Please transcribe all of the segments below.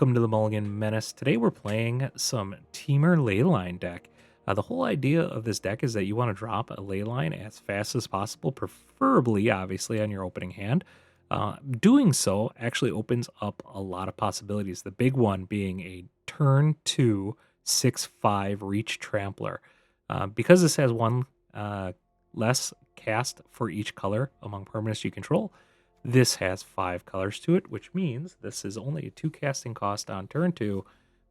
Welcome to the Mulligan Menace. Today we're playing some Temur Leyline deck. The whole idea of this deck is that you want to drop a Leyline as fast as possible, preferably, obviously, on your opening hand. Doing so actually opens up a lot of possibilities, the big one being a turn 2 6/5 Reach Trampler. Because this has one less cast for each color among permanents you control, this has 5 colors to it, which means this is only a 2 casting cost on turn 2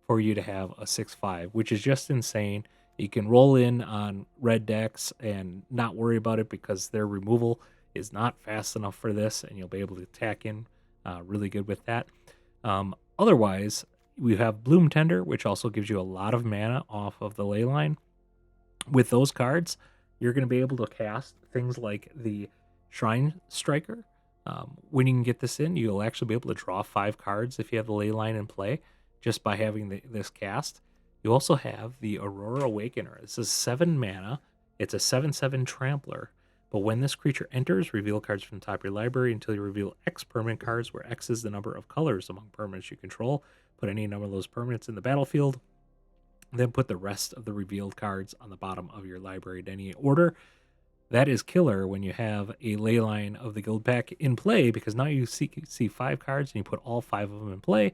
for you to have a 6/5, which is just insane. You can roll in on red decks and not worry about it because their removal is not fast enough for this, and you'll be able to attack in really good with that. Otherwise, we have Bloom Tender, which also gives you a lot of mana off of the Leyline. With those cards, you're going to be able to cast things like the Shinestriker. When you can get this in, you'll actually be able to draw 5 cards if you have the Leyline in play just by having this cast. You also have the Aurora Awakener. This is 7 mana. It's a 7/7 Trampler. But when this creature enters, reveal cards from the top of your library until you reveal X permanent cards, where X is the number of colors among permanents you control. Put any number of those permanents in the battlefield. Then put the rest of the revealed cards on the bottom of your library in any order. That is killer when you have a Leyline of the Guildpact in play, because now you see 5 cards and you put all 5 of them in play.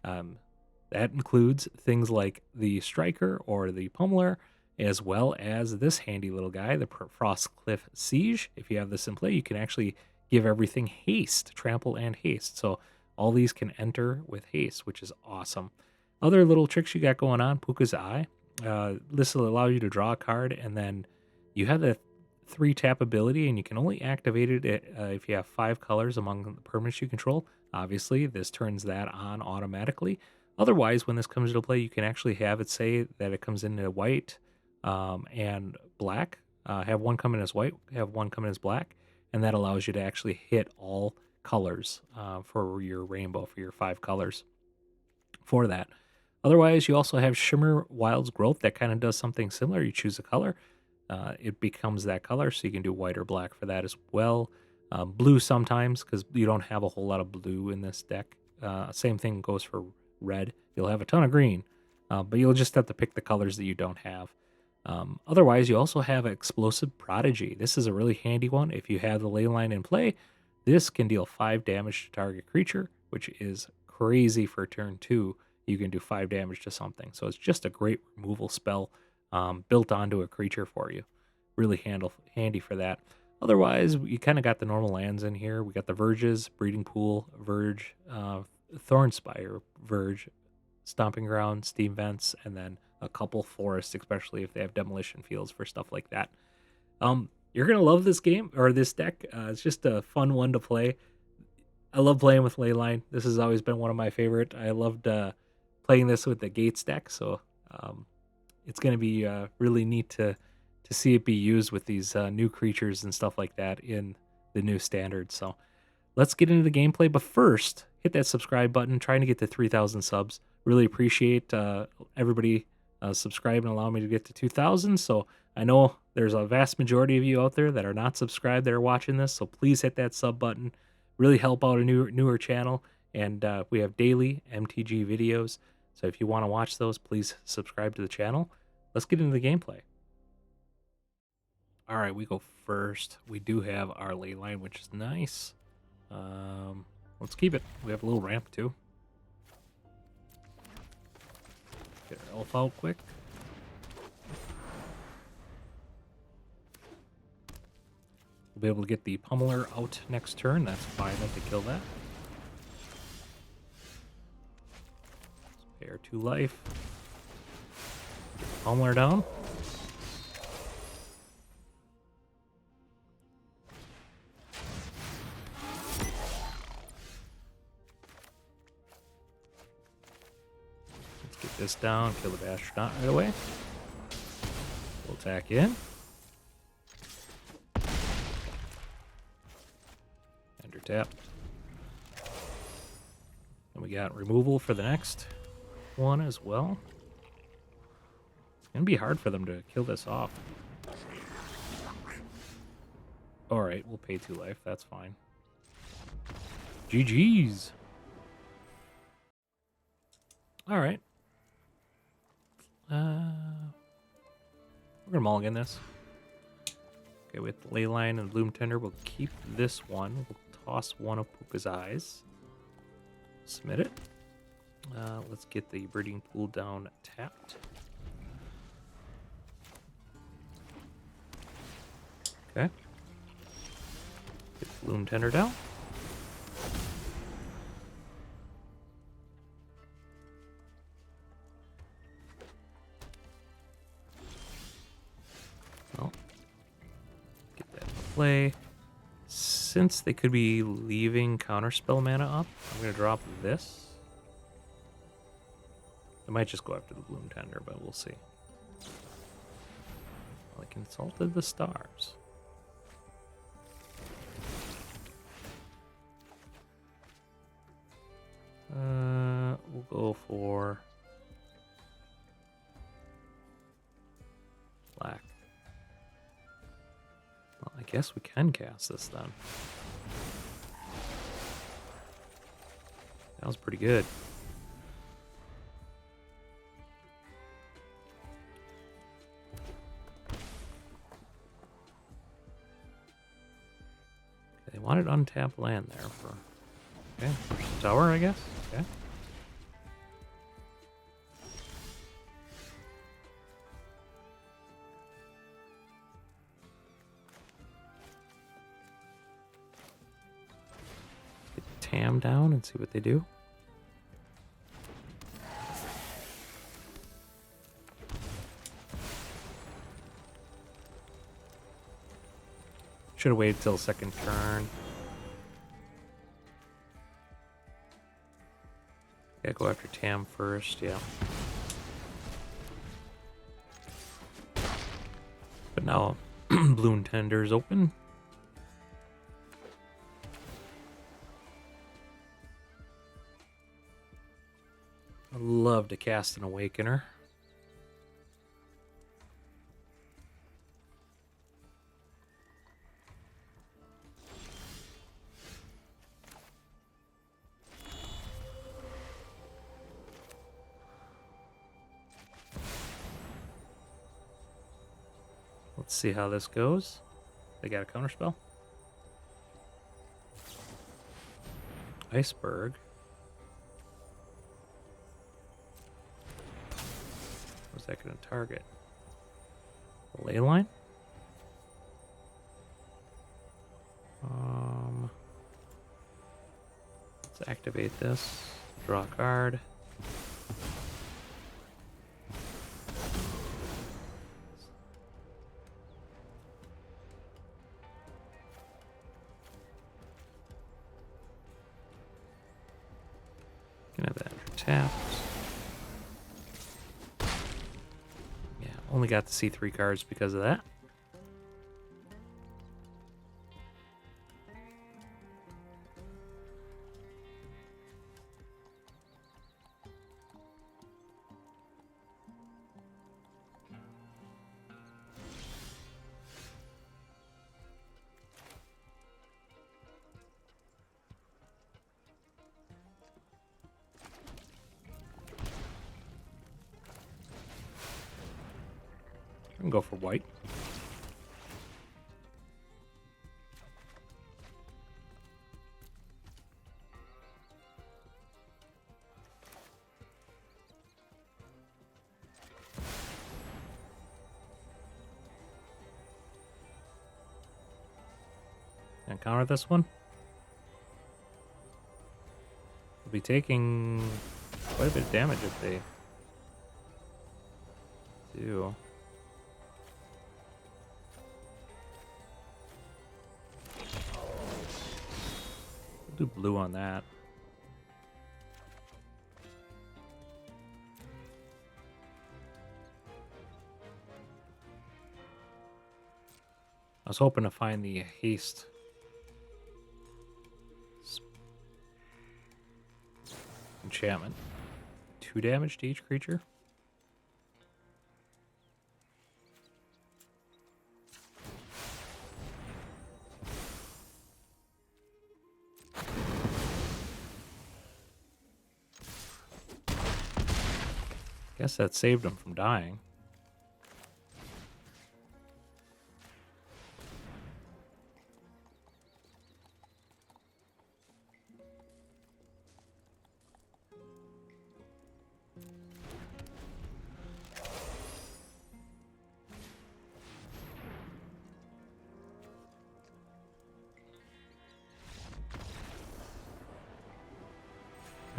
That includes things like the Striker or the Pummeler, as well as this handy little guy, the Frostcliff Siege. If you have this in play, you can actually give everything haste, trample and haste. So all these can enter with haste, which is awesome. Other little tricks you got going on, Puca's Eye. This will allow you to draw a card, and then you have the 3 tap ability, and you can only activate it if you have 5 colors among the permanents you control. Obviously, this turns that on automatically. Otherwise, when this comes into play, you can actually have it say that it comes into white and black. Have one come in as white, have one come in as black, and that allows you to actually hit all colors for your rainbow, for your 5 colors for that. Otherwise, you also have Shimmerwilds Growth that kind of does something similar. You choose a color, it becomes that color, so you can do white or black for that as well. Blue sometimes, because you don't have a whole lot of blue in this deck. Same thing goes for red. You'll have a ton of green, but you'll just have to pick the colors that you don't have. Otherwise, you also have Explosive Prodigy. This is a really handy one. If you have the Leyline in play, this can deal 5 damage to target creature, which is crazy for turn 2. You can do 5 damage to something. So it's just a great removal spell built onto a creature for you. Really handy for that. Otherwise, you kind of got the normal lands in here. We got the Verges, Breeding Pool, Verge, Thornspire, Verge, Stomping Ground, Steam Vents, and then a couple forests, especially if they have demolition fields for stuff like that. You're going to love this game, or this deck. It's just a fun one to play. I love playing with Leyline. This has always been one of my favorite. I loved playing this with the Gates deck, so it's going to be really neat to see it be used with these new creatures and stuff like that in the new standard. So let's get into the gameplay, but first, hit that subscribe button. Trying to get to 3,000 subs. Really appreciate everybody subscribing and allowing me to get to 2,000. So I know there's a vast majority of you out there that are not subscribed that are watching this, so please hit that sub button. Really help out a newer channel, and we have daily MTG videos. So if you want to watch those, please subscribe to the channel. Let's get into the gameplay. All right, we go first. We do have our Leyline, which is nice. Let's keep it. We have a little ramp too. Get our elf out quick. We'll be able to get the Pummeler out next turn. That's fine to kill that. Spare 2 life. Pummeler down. Let's get this down. Kill the astronaut right away. We'll attack in. Ender tap. And we got removal for the next one as well. It's going to be hard for them to kill this off. Alright, we'll pay 2 life. That's fine. GG's. All right. We're gonna mulligan this. Okay, with Leyline and Bloom Tender, we'll keep this one. We'll toss one of Puca's eyes. Submit it. Let's get the breeding pool down tapped. Okay. Get Bloom Tender down. Well, get that in play. Since they could be leaving counterspell mana up, I'm going to drop this. I might just go after the Bloom Tender, but we'll see. Well, I consulted the stars. We'll go for black. Well, I guess we can cast this then. That was pretty good. They wanted untapped land there for tower, I guess. Okay. Get Tam down and see what they do. Should have waited till second turn. Gotta go after Tam first, yeah. But now Bloom Tender's open. I'd love to cast an Awakener. Let's see how this goes. They got a counterspell. Iceberg. What's that going to target? Leyline? Let's activate this. Draw a card. Can have that tapped. Yeah, only got to see 3 cards because of that. I can go for white. And counter this one. We'll be taking quite a bit of damage if they do. Do blue on that. I was hoping to find the haste enchantment. 2 damage to each creature. Guess that saved him from dying.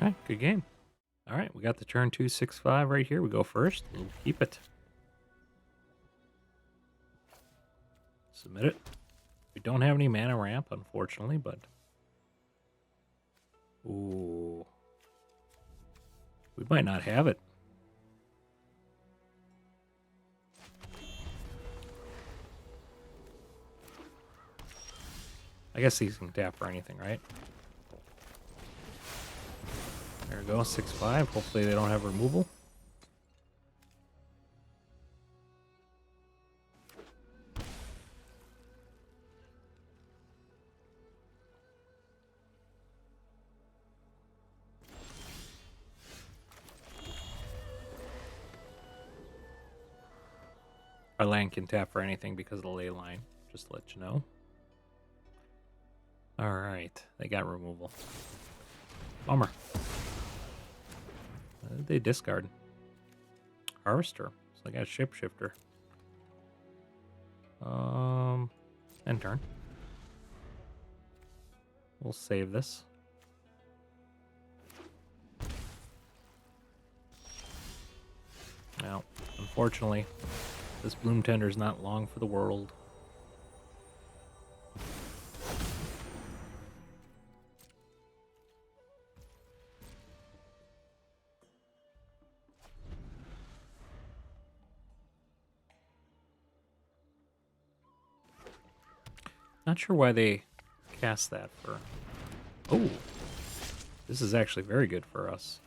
All right, good game. All right, we got the turn 265 right here. We go first. We'll keep it. Submit it. We don't have any mana ramp, unfortunately, but... Ooh. We might not have it. I guess these can tap for anything, right? There we go, 6/5. Hopefully they don't have removal. Our land can tap for anything because of the ley line, just to let you know. Alright, they got removal. Bummer. What did they discard? Harvester. So I got Shapeshifter. End turn. We'll save this. Now, unfortunately, this Bloom Tender is not long for the world. Not sure why they cast that for... Oh! This is actually very good for us.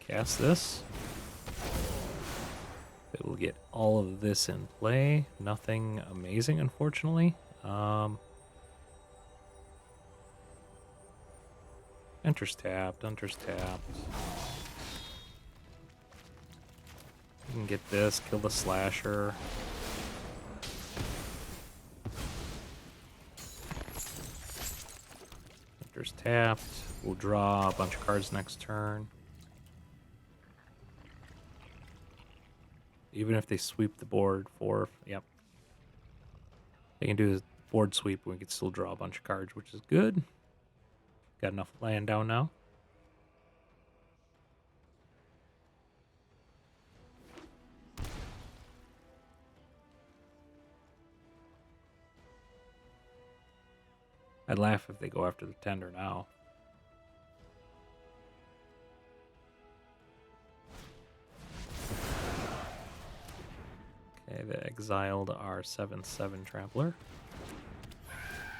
Cast this. It will get all of this in play. Nothing amazing, unfortunately. Enters tapped, enters tapped. You can get this, kill the slasher. Enters tapped. We'll draw a bunch of cards next turn. Even if they sweep the board for, yep. They can do a board sweep, we can still draw a bunch of cards, which is good. Got enough land down now. I'd laugh if they go after the tender now. Okay, they exiled our 7/7 Trampler.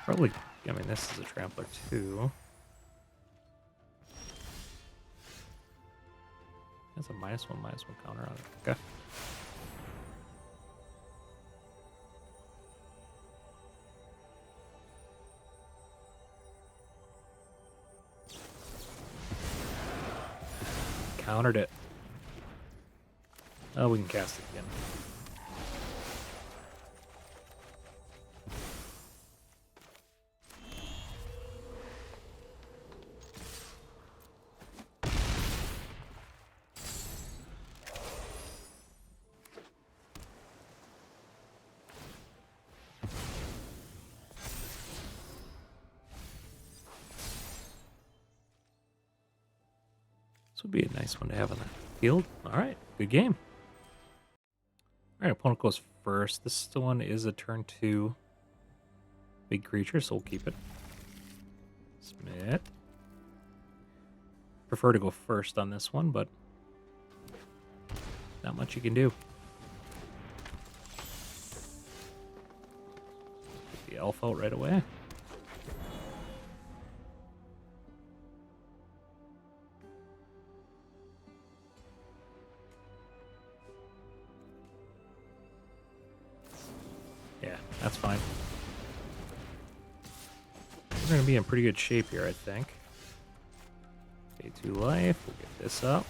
Probably, I mean, this is a Trampler too. That's a -1/-1 counter on it. Okay. Countered it. Oh, we can cast it again. This would be a nice one to have on the field. All right, good game. All right, opponent goes first. This one is a turn 2 big creature, so we'll keep it. Submit. Prefer to go first on this one, but not much you can do. Get the elf out right away. Yeah, that's fine. We're going to be in pretty good shape here, I think. Pay 2 life. We'll get this out.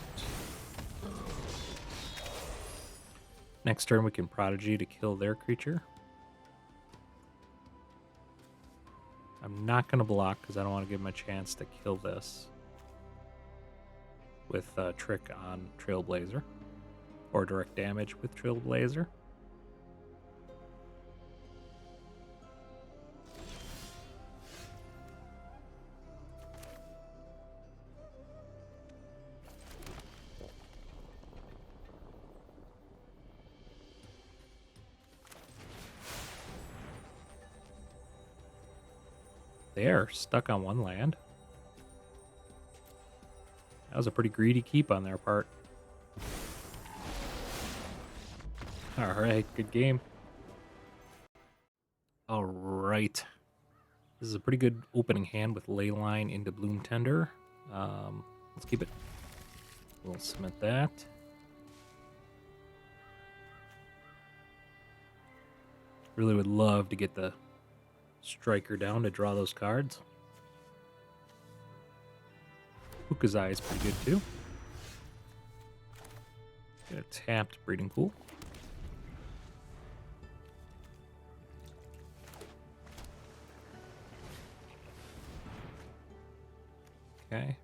Next turn, we can Prodigy to kill their creature. I'm not going to block because I don't want to give them a chance to kill this with Trick on Trailblazer. Or direct damage with Trailblazer. They are stuck on 1 land. That was a pretty greedy keep on their part. Alright, good game. Alright. This is a pretty good opening hand with Leyline into Bloom Tender. Let's keep it. We'll submit that. Really would love to get the Striker down to draw those cards. Puca's Eye is pretty good too. Get a tapped Breeding Pool. Okay.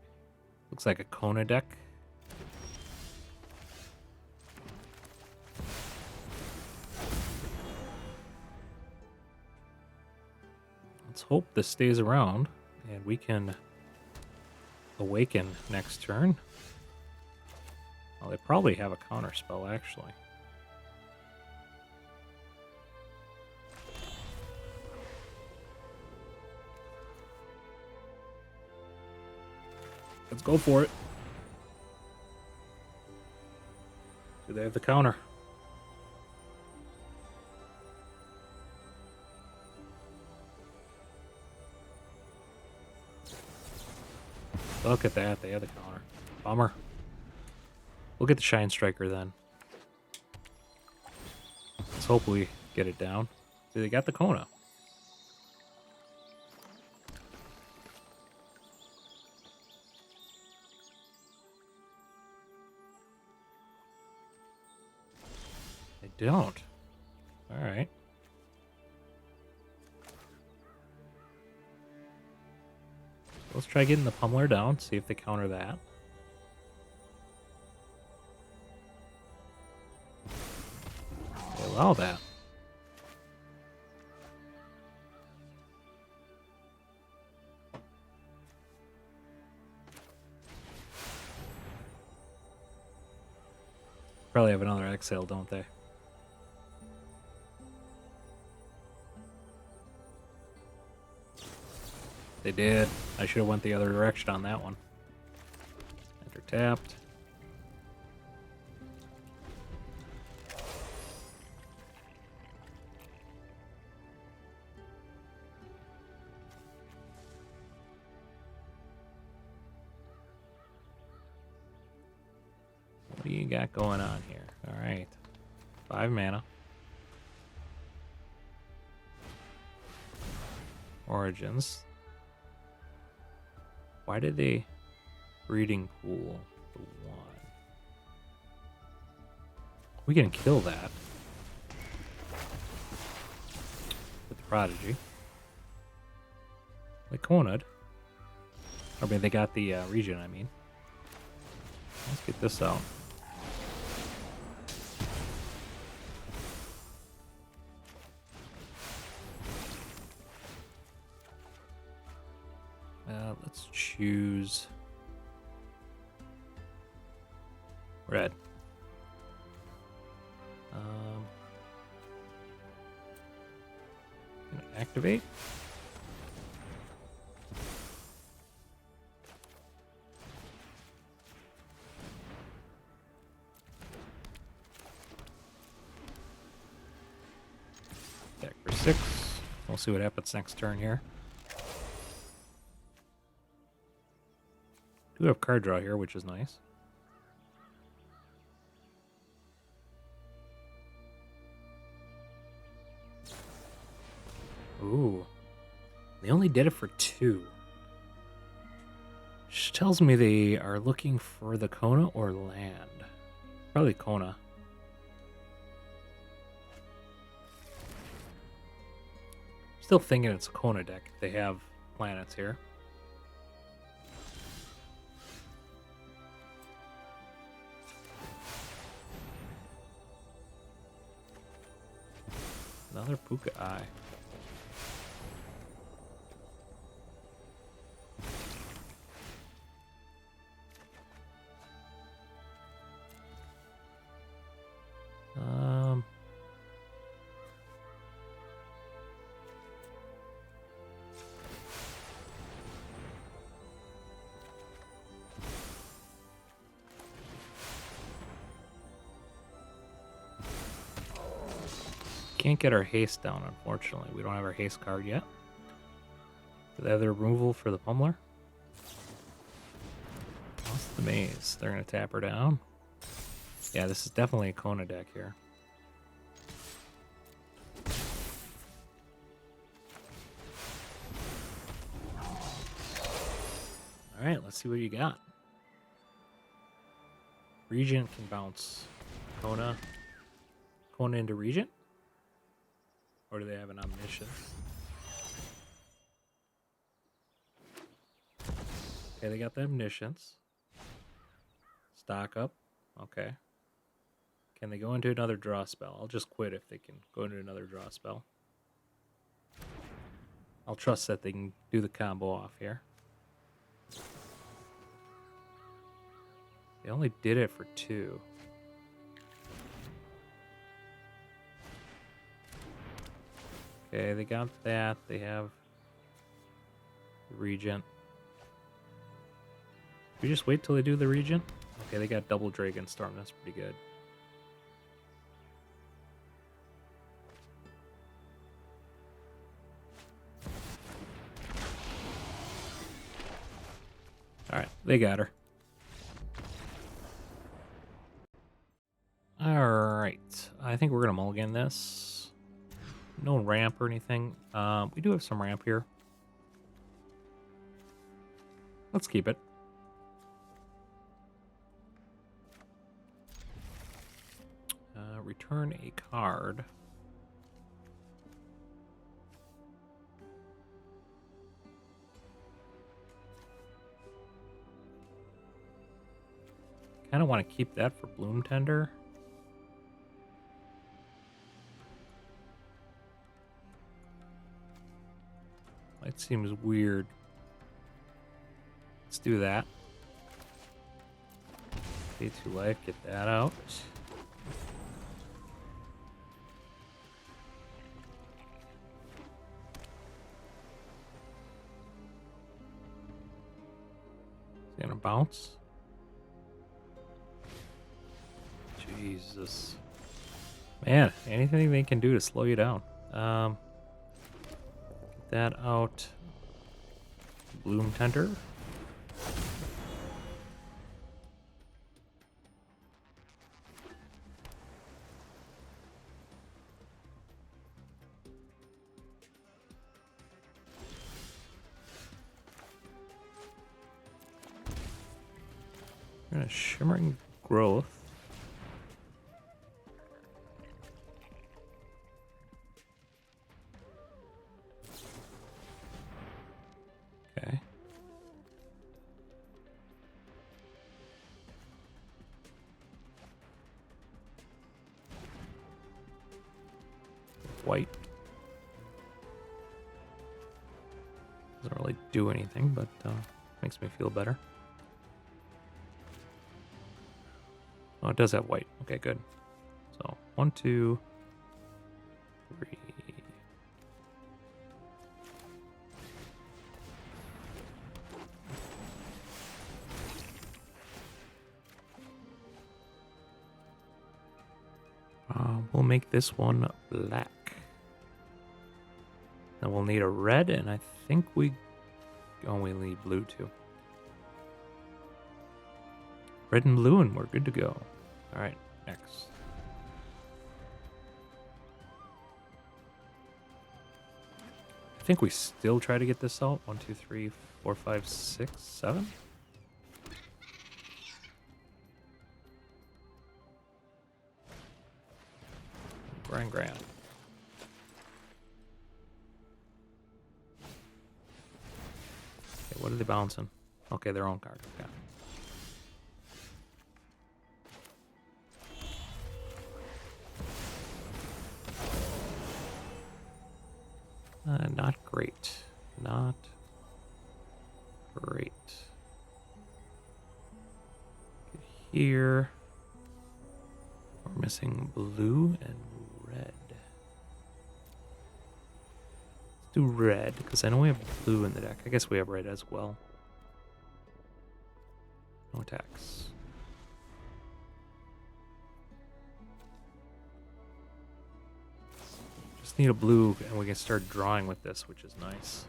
Looks like a Kona deck. Let's hope this stays around and we can awaken next turn. Well, they probably have a counter spell actually. Let's go for it. Do they have the counter? Look at that, they have the counter. Bummer. We'll get the Shinestriker then. Let's hope we get it down. See, they got the Kona. They don't. Alright. Let's try getting the Pummeler down, see if they counter that. They allow that. Probably have another exhale, don't they? They did. I should have went the other direction on that one. Enter tapped. What do you got going on here? All right. 5 mana. Origins. Why did they breeding pool the 1? We can kill that with the Prodigy. They Kona'd. I mean, they got the region, I mean. Let's get this out. Let's choose red. Gonna activate. Deck for 6. We'll see what happens next turn here. Do have card draw here, which is nice. Ooh. They only did it for 2. Which tells me they are looking for the Kona or land. Probably Kona. Still thinking it's a Kona deck. They have planets here. Another Puca Eye. Can't get our haste down, unfortunately. We don't have our haste card yet. Do they have the removal for the Pummeler? Lost the maze. They're going to tap her down. Yeah, this is definitely a Kona deck here. Alright, let's see what you got. Regent can bounce Kona. Kona into Regent? Or do they have an Omniscience? Okay, they got the Omniscience. Stock up. Okay. Can they go into another draw spell? I'll just quit if they can go into another draw spell. I'll trust that they can do the combo off here. They only did it for 2. Okay, they got that. They have the Regent. We just wait till they do the Regent? Okay, they got double Dragon Storm. That's pretty good. Alright, they got her. Alright, I think we're going to mulligan this. No ramp or anything. We do have some ramp here. Let's keep it. Return a card. Kind of want to keep that for Bloom Tender. That seems weird. Let's do that. Pay 2 life, get that out. Is he gonna bounce? Jesus. Man, anything they can do to slow you down. Get that out. Bloom Tender. We're gonna Shimmering Growth. Okay. White. Doesn't really do anything, but makes me feel better. Oh, it does have white. Okay, good. So 1, 2, 3. We'll make this one black. Then we'll need a red, and I think we only need blue too. Red and blue, and we're good to go. All right, next. I think we still try to get this out. 1, 2, 3, 4, 5, 6, 7. Grand. Okay, what are they bouncing? Okay, their own card. Okay. Not great. Not great. Here, we're missing blue and red. Let's do red, because I know we have blue in the deck. I guess we have red as well. No attacks. Just need a blue, and we can start drawing with this, which is nice.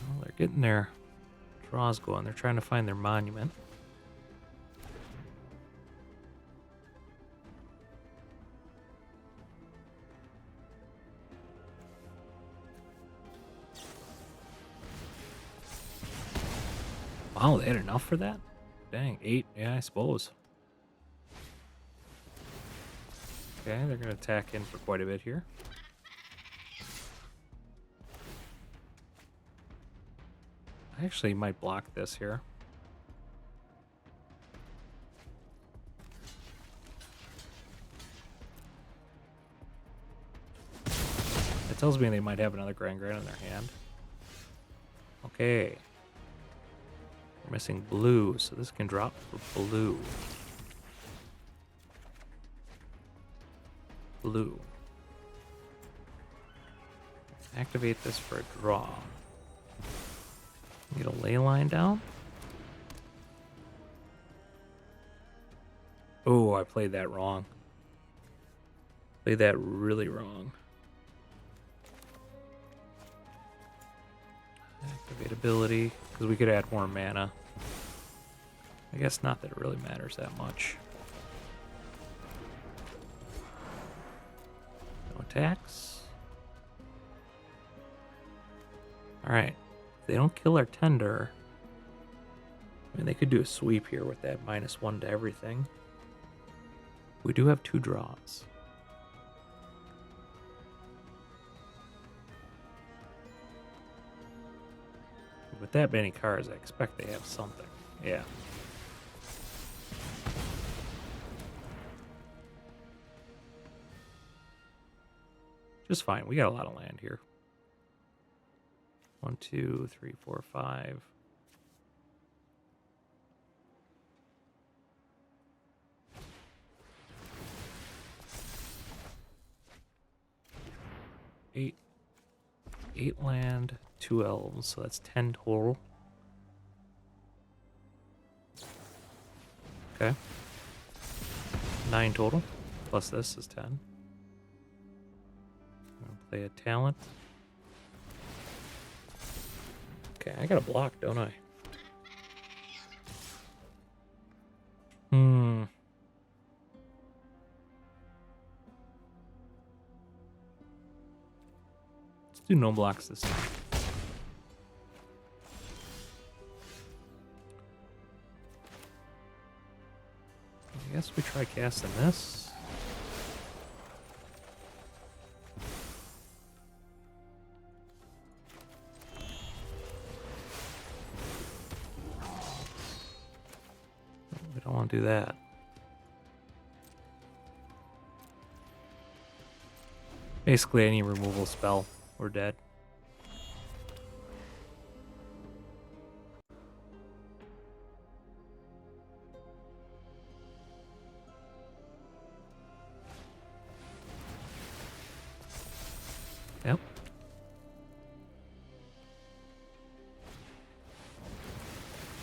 Well, they're getting their draws going. They're trying to find their monument. Wow, they had enough for that? Dang, 8, yeah, I suppose. Okay, they're going to attack in for quite a bit here. I actually might block this here. It tells me they might have another Grand in their hand. Okay. We're missing blue, so this can drop for blue. Blue. Activate this for a draw. Get a ley line down. Oh, I played that wrong. Played that really wrong. Activate ability, because we could add more mana. I guess not that it really matters that much. No attacks. Alright. If they don't kill our tender, I mean, they could do a sweep here with that -1 to everything. We do have 2 draws. With that many cards, I expect they have something. Yeah. Just fine. We got a lot of land here. 1, 2, 3, 4, 5. Eight land, 2 elves, so that's 10 total. Okay. 9 total, plus this is 10. I'm gonna play a talent. Okay, I got a block, don't I? Let's do no blocks this time. I guess we try casting this. We don't want to do that. Basically, any removal spell, we're dead. Yep.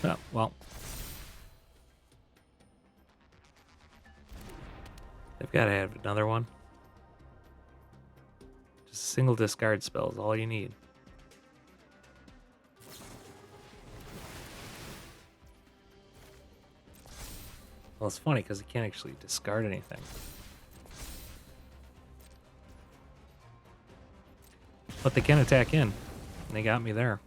Oh, well. They've got to have another one. Just a single discard spell is all you need. Well, it's funny because you can't actually discard anything. But they can attack in. And they got me there.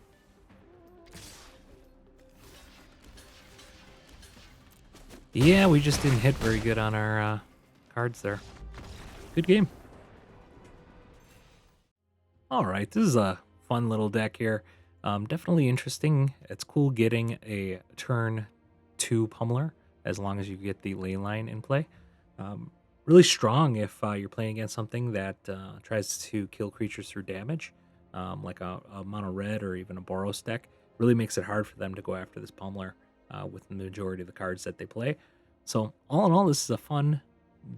Yeah, we just didn't hit very good on our cards there. Good game. All right, this is a fun little deck here. Definitely interesting. It's cool getting a turn 2 Pummeler as long as you get the Leyline in play. Really strong if you're playing against something that tries to kill creatures through damage, like a mono red or even a Boros deck. Really makes it hard for them to go after this Pummeler with the majority of the cards that they play. So all in all, this is a fun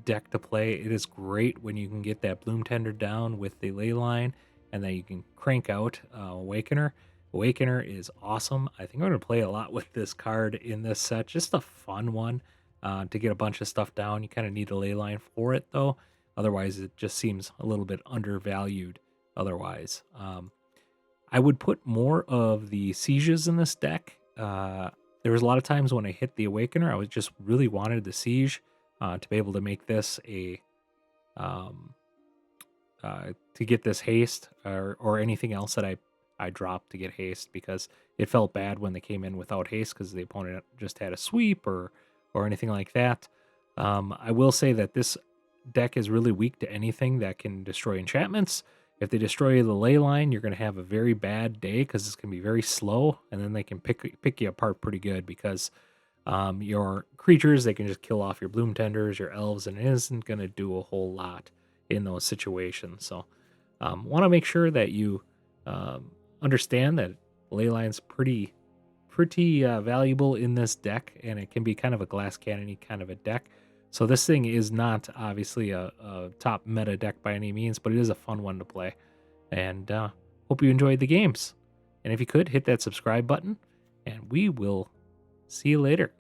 deck to play. It is great when you can get that Bloom Tender down with the Leyline, and then you can crank out Awakener. Awakener is awesome. I think I'm going to play a lot with this card in this set. Just a fun one to get a bunch of stuff down. You kind of need a Leyline for it, though. Otherwise, it just seems a little bit undervalued otherwise. I would put more of the Sieges in this deck. There was a lot of times when I hit the Awakener, I was just really wanted the Siege to be able to make this a to get this haste or anything else that I dropped to get haste, because it felt bad when they came in without haste because the opponent just had a sweep or anything like that. I will say that this deck is really weak to anything that can destroy enchantments. If they destroy the Leyline, you're going to have a very bad day because it's going to be very slow, and then they can pick you apart pretty good because your creatures, they can just kill off your Bloom Tenders, your Elves, and it isn't going to do a whole lot in those situations. So want to make sure that you understand that Leyline's pretty valuable in this deck, and it can be kind of a glass cannon-y kind of a deck. So this thing is not obviously a top meta deck by any means, but it is a fun one to play. And hope you enjoyed the games. And if you could, hit that subscribe button, and we will see you later.